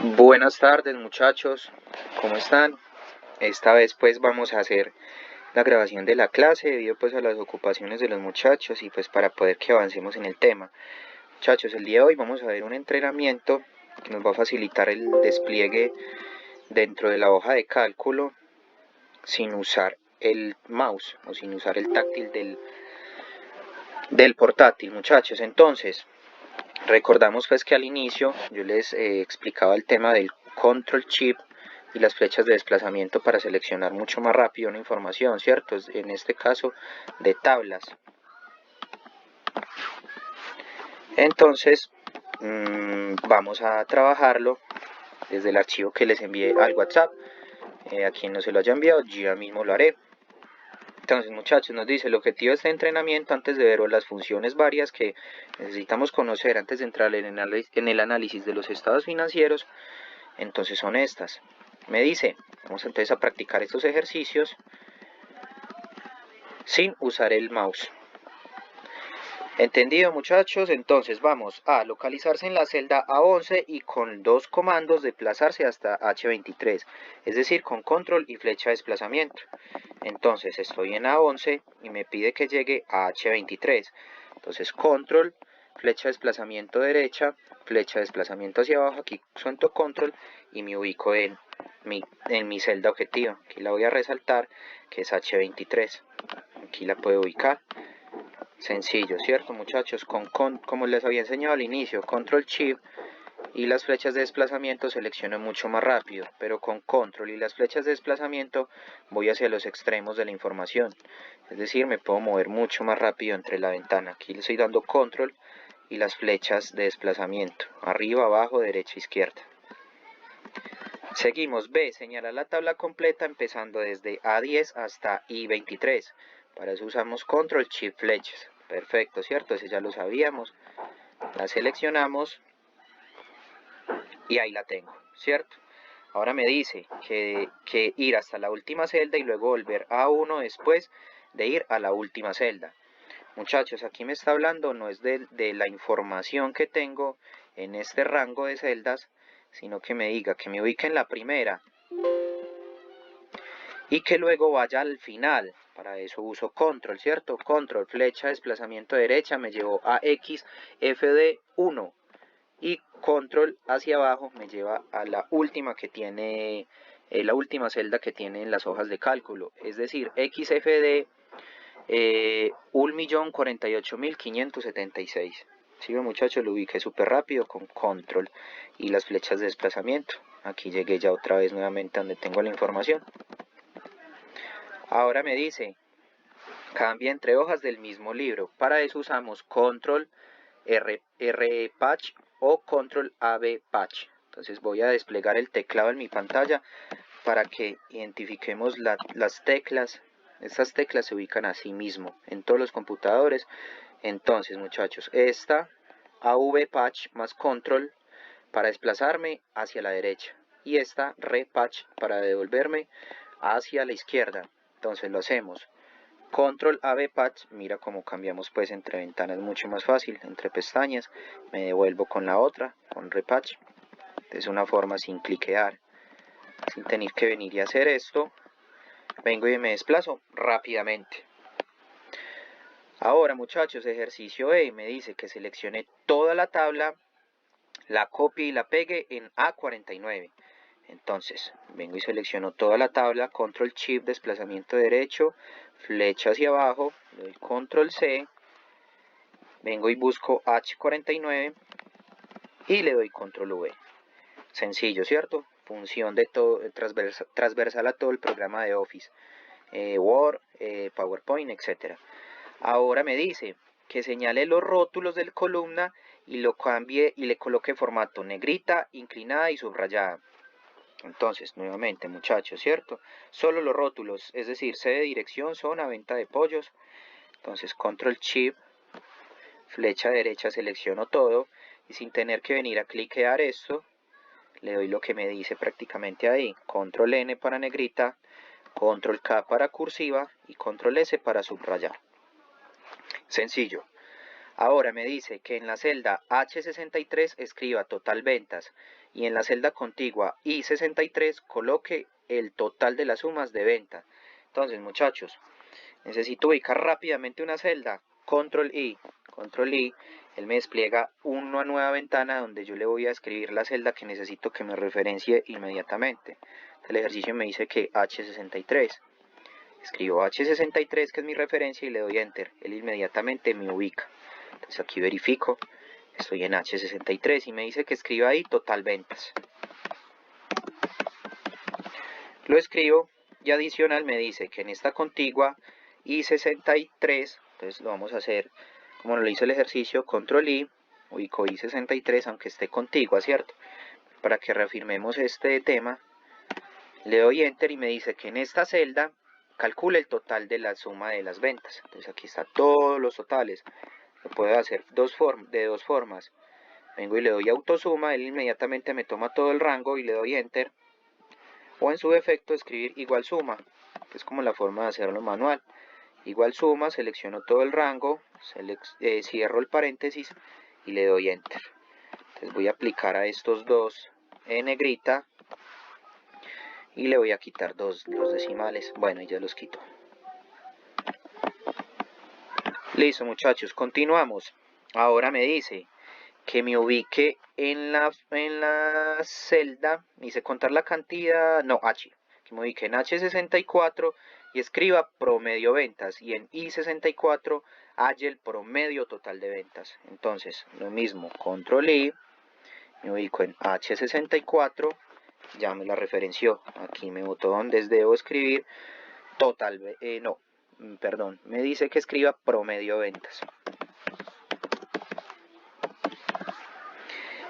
Buenas tardes muchachos, ¿cómo están? Esta vez pues vamos a hacer la grabación de la clase debido pues a las ocupaciones de los muchachos y pues para poder que avancemos en el tema. Muchachos, el día de hoy vamos a ver un entrenamiento que nos va a facilitar el despliegue dentro de la hoja de cálculo sin usar el mouse o sin usar el táctil del portátil, muchachos. Entonces, recordamos pues que al inicio yo les explicaba el tema del control shift y las flechas de desplazamiento para seleccionar mucho más rápido una información, ¿cierto? En este caso de tablas. Entonces, vamos a trabajarlo desde el archivo que les envié al WhatsApp. A quien no se lo haya enviado, yo ya mismo lo haré. Entonces, muchachos, nos dice el objetivo de este entrenamiento antes de ver las funciones varias que necesitamos conocer antes de entrar en el análisis de los estados financieros. Entonces son estas. Me dice, vamos entonces a practicar estos ejercicios sin usar el mouse. ¿Entendido, muchachos? Entonces vamos a localizarse en la celda A11 y con dos comandos desplazarse hasta H23, es decir, con control y flecha de desplazamiento. Entonces estoy en A11 y me pide que llegue a H23. Entonces control, flecha de desplazamiento derecha, flecha de desplazamiento hacia abajo, aquí suelto control y me ubico en mi celda objetivo. Aquí la voy a resaltar, que es H23. Aquí la puedo ubicar. Sencillo, ¿cierto, muchachos? Como les había enseñado al inicio, control shift y las flechas de desplazamiento selecciono mucho más rápido, pero con control y las flechas de desplazamiento voy hacia los extremos de la información. Es decir, me puedo mover mucho más rápido entre la ventana. Aquí le estoy dando control y las flechas de desplazamiento, arriba, abajo, derecha, izquierda. Seguimos. B. Señalar la tabla completa empezando desde A10 hasta I23. Para eso usamos control, shift, flechas. Perfecto, ¿cierto? Ese ya lo sabíamos. La seleccionamos y ahí la tengo, ¿cierto? Ahora me dice que ir hasta la última celda y luego volver a A1 después de ir a la última celda. Muchachos, aquí me está hablando no es de la información que tengo en este rango de celdas, sino que me diga que me ubique en la primera y que luego vaya al final. Para eso uso control, ¿cierto? Control, flecha, desplazamiento derecha, me llevo a X, FD1 y control hacia abajo me lleva a la última que tiene, la última celda que tiene en las hojas de cálculo, es decir, XFD 1.048.576. Sí, muchachos, lo ubiqué súper rápido con control y las flechas de desplazamiento. Aquí llegué ya otra vez nuevamente donde tengo la información. Ahora me dice, cambia entre hojas del mismo libro. Para eso usamos control R patch o control AB patch. Entonces voy a desplegar el teclado en mi pantalla para que identifiquemos las teclas. Estas teclas se ubican así mismo en todos los computadores. Entonces, muchachos, esta AV patch más control para desplazarme hacia la derecha y esta repatch para devolverme hacia la izquierda. Entonces lo hacemos. Control AB patch, mira cómo cambiamos pues entre ventanas, mucho más fácil, entre pestañas. Me devuelvo con la otra, con repatch. Es una forma sin cliquear, sin tener que venir y hacer esto. Vengo y me desplazo rápidamente. Ahora, muchachos, ejercicio E me dice que seleccione toda la tabla, la copie y la pegue en A49. Entonces, vengo y selecciono toda la tabla, control shift, desplazamiento derecho, flecha hacia abajo, le doy control C, vengo y busco H49 y le doy control V. Sencillo, ¿cierto? Función de todo, transversal a todo el programa de Office, Word, PowerPoint, etc. Ahora me dice que señale los rótulos de la columna y lo cambie y le coloque formato negrita, inclinada y subrayada. Entonces, nuevamente, muchachos, ¿cierto? Solo los rótulos, es decir, sede, dirección, zona, venta de pollos. Entonces, control shift, flecha derecha, selecciono todo y sin tener que venir a cliquear esto, le doy lo que me dice prácticamente ahí. Control N para negrita, control K para cursiva y control S para subrayar. Sencillo. Ahora me dice que en la celda H63 escriba total ventas y en la celda contigua I63 coloque el total de las sumas de venta. Entonces, muchachos, necesito ubicar rápidamente una celda, control I, él me despliega una nueva ventana donde yo le voy a escribir la celda que necesito que me referencie inmediatamente. El ejercicio me dice que H63. Escribo H63, que es mi referencia, y le doy Enter. Él inmediatamente me ubica. Entonces aquí verifico, estoy en H63 y me dice que escriba ahí total ventas. Lo escribo y adicional me dice que en esta contigua I63, entonces lo vamos a hacer como lo hizo el ejercicio, control I, ubico I63 aunque esté contigua, ¿cierto? Para que reafirmemos este tema, le doy Enter y me dice que en esta celda calcule el total de la suma de las ventas. Entonces aquí está todos los totales. Lo puedo hacer de dos formas. Vengo y le doy autosuma, él inmediatamente me toma todo el rango y le doy Enter. O en su defecto escribir igual suma, que es como la forma de hacerlo manual. Igual suma, selecciono todo el rango, cierro el paréntesis y le doy Enter. Entonces voy a aplicar a estos dos en negrita y le voy a quitar los decimales. Bueno, ya los quito. Listo, muchachos, continuamos. Ahora me dice que me ubique en la celda, me dice contar la cantidad, no, H, que me ubique en H64 y escriba promedio ventas, y en I64 halle el promedio total de ventas. Entonces, lo mismo, control I, me ubico en H64, ya me la referenció, aquí me botó donde debo escribir total, me dice que escriba promedio ventas.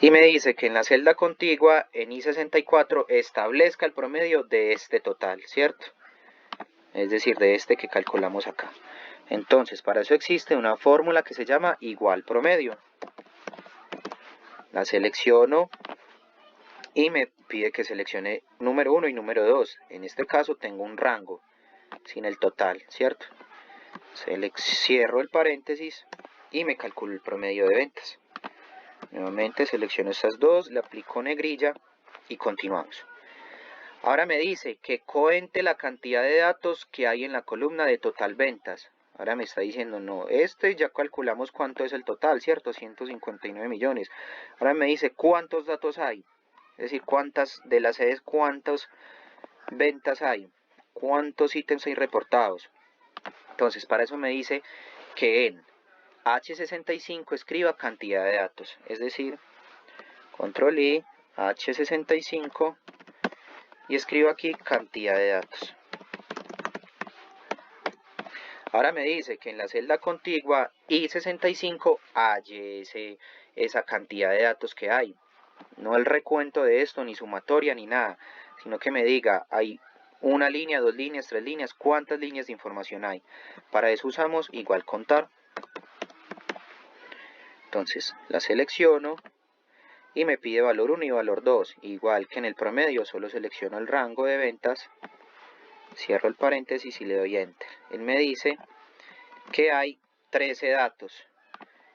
Y me dice que en la celda contigua, en I64, establezca el promedio de este total, ¿cierto? Es decir, de este que calculamos acá. Entonces, para eso existe una fórmula que se llama igual promedio. La selecciono y me pide que seleccione número 1 y número 2. En este caso tengo un rango, sin el total, ¿cierto? Cierro el paréntesis y me calculo el promedio de ventas. Nuevamente selecciono estas dos, le aplico negrilla y continuamos. Ahora me dice que cuente la cantidad de datos que hay en la columna de total ventas. Ahora me está diciendo, no, ya calculamos cuánto es el total, ¿cierto? 159 millones. Ahora me dice cuántos datos hay. Es decir, cuántas de las sedes, cuántas ventas hay. Cuántos ítems hay reportados. Entonces, para eso me dice que en H65 escriba cantidad de datos, es decir, control I, H65 y escribo aquí cantidad de datos. Ahora me dice que en la celda contigua I65 halle esa cantidad de datos que hay, no el recuento de esto, ni sumatoria, ni nada, sino que me diga, hay una línea, 2 líneas, 3 líneas, cuántas líneas de información hay. Para eso usamos igual contar. Entonces la selecciono y me pide valor 1 y valor 2. Igual que en el promedio, solo selecciono el rango de ventas, cierro el paréntesis y le doy Enter. Él me dice que hay 13 datos.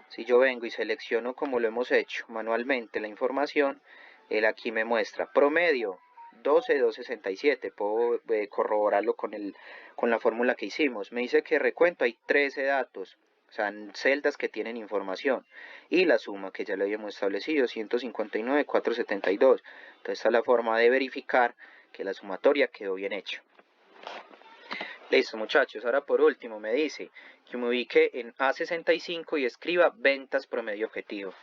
Si yo vengo y selecciono como lo hemos hecho manualmente la información, él aquí me muestra promedio 12,267. Puedo corroborarlo con la fórmula que hicimos. Me dice que recuento hay 13 datos. O sea, celdas que tienen información. Y la suma que ya lo habíamos establecido, 159,472. Entonces esta es la forma de verificar que la sumatoria quedó bien hecha. Listo, muchachos. Ahora por último me dice que me ubique en A65 y escriba ventas promedio objetivo.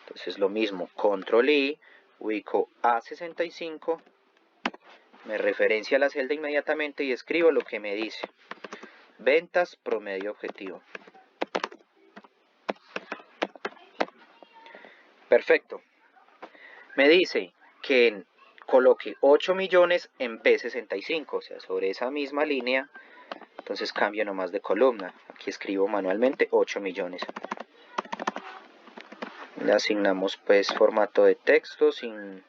Entonces lo mismo, control I, ubico A65, me referencia a la celda inmediatamente y escribo lo que me dice. Ventas promedio objetivo. Perfecto. Me dice que coloque 8 millones en P65, o sea, sobre esa misma línea. Entonces cambio nomás de columna. Aquí escribo manualmente 8 millones. Le asignamos pues formato de texto,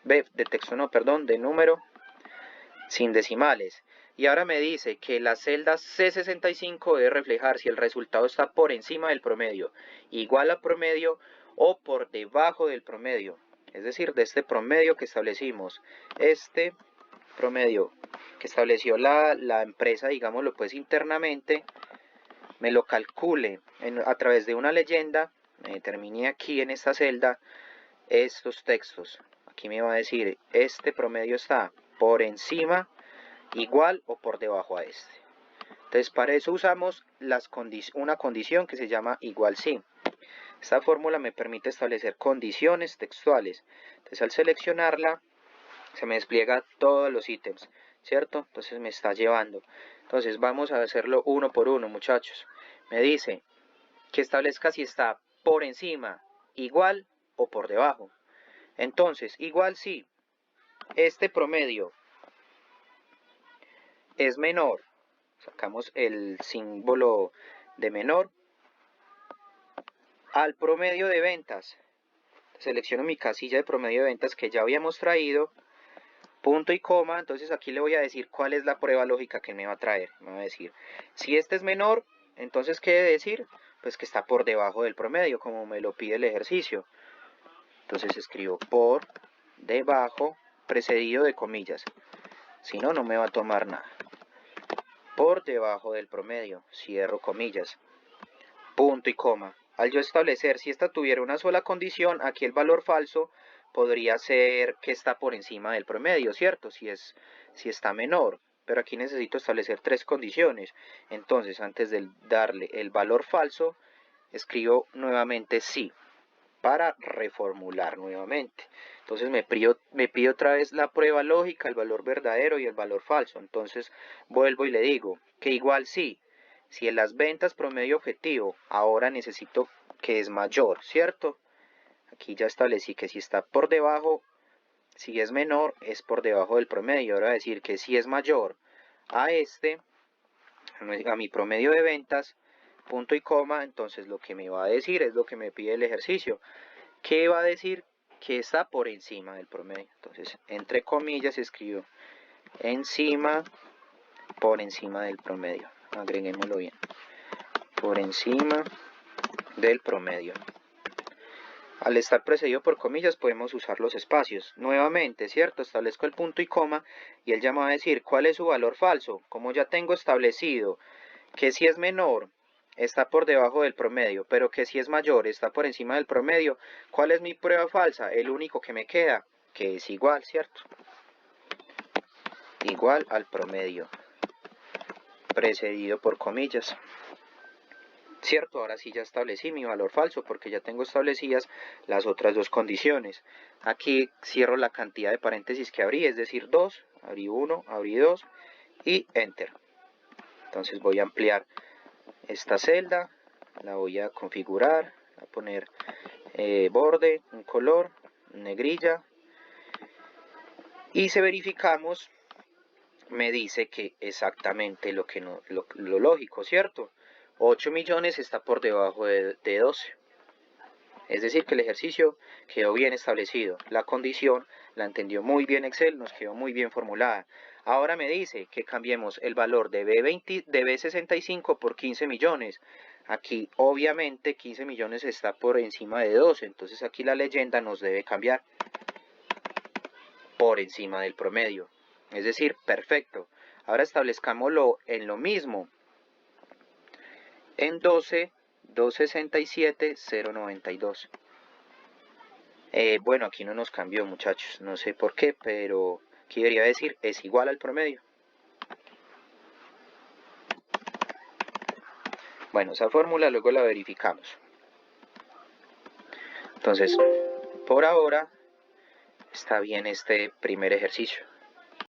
de número, sin decimales. Y ahora me dice que la celda C65 debe reflejar si el resultado está por encima del promedio, igual al promedio o por debajo del promedio. Es decir, de este promedio que establecimos. Este promedio que estableció la empresa, digámoslo pues internamente, me lo calcule a través de una leyenda, me determine aquí en esta celda estos textos. Aquí me va a decir, este promedio está por encima, igual o por debajo a este. Entonces para eso usamos una condición que se llama igual si. Esta fórmula me permite establecer condiciones textuales. Entonces al seleccionarla se me despliega todos los ítems, ¿cierto? Entonces me está llevando. Entonces vamos a hacerlo uno por uno, muchachos. Me dice que establezca si está por encima, igual o por debajo. Entonces, igual si este promedio es menor, sacamos el símbolo de menor, al promedio de ventas. Selecciono mi casilla de promedio de ventas que ya habíamos traído, punto y coma. Entonces aquí le voy a decir cuál es la prueba lógica que me va a traer. Me va a decir, si este es menor, entonces ¿qué debe decir? Pues que está por debajo del promedio, como me lo pide el ejercicio. Entonces escribo por debajo, precedido de comillas. Si no, no me va a tomar nada. Por debajo del promedio, cierro comillas, punto y coma. Al yo establecer si esta tuviera una sola condición, aquí el valor falso podría ser que está por encima del promedio, ¿cierto? Si está menor. Pero aquí necesito establecer tres condiciones. Entonces, antes de darle el valor falso, escribo nuevamente sí, para reformular nuevamente. Entonces me pide otra vez la prueba lógica, el valor verdadero y el valor falso. Entonces vuelvo y le digo que igual sí. Si en las ventas promedio objetivo, ahora necesito que es mayor, ¿cierto? Aquí ya establecí que si está por debajo, si es menor, es por debajo del promedio. Ahora decir que si es mayor a a mi promedio de ventas, punto y coma, entonces lo que me va a decir es lo que me pide el ejercicio. ¿Qué va a decir? Que está por encima del promedio. Entonces, entre comillas, escribo encima, por encima del promedio. Agreguémoslo bien. Por encima del promedio. Al estar precedido por comillas podemos usar los espacios. Nuevamente, ¿cierto? Establezco el punto y coma y él ya me va a decir cuál es su valor falso. Como ya tengo establecido que si es menor está por debajo del promedio, pero que si es mayor está por encima del promedio, ¿cuál es mi prueba falsa? El único que me queda, que es igual, ¿cierto? Igual al promedio, precedido por comillas. Cierto, ahora sí ya establecí mi valor falso porque ya tengo establecidas las otras dos condiciones. Aquí cierro la cantidad de paréntesis que abrí, es decir 2, abrí 1, abrí 2 y Enter. Entonces voy a ampliar esta celda, la voy a configurar, a poner borde, un color, negrilla, y si verificamos me dice que exactamente lo lógico, ¿cierto? 8 millones está por debajo de 12. Es decir, que el ejercicio quedó bien establecido. La condición la entendió muy bien Excel, nos quedó muy bien formulada. Ahora me dice que cambiemos el valor de B65 por 15 millones. Aquí obviamente 15 millones está por encima de 12, entonces aquí la leyenda nos debe cambiar por encima del promedio. Es decir, perfecto. Ahora establezcámoslo en lo mismo. En 12, 267, 092. Bueno, aquí no nos cambió, muchachos. No sé por qué, pero aquí debería decir es igual al promedio. Bueno, esa fórmula luego la verificamos. Entonces, por ahora está bien este primer ejercicio.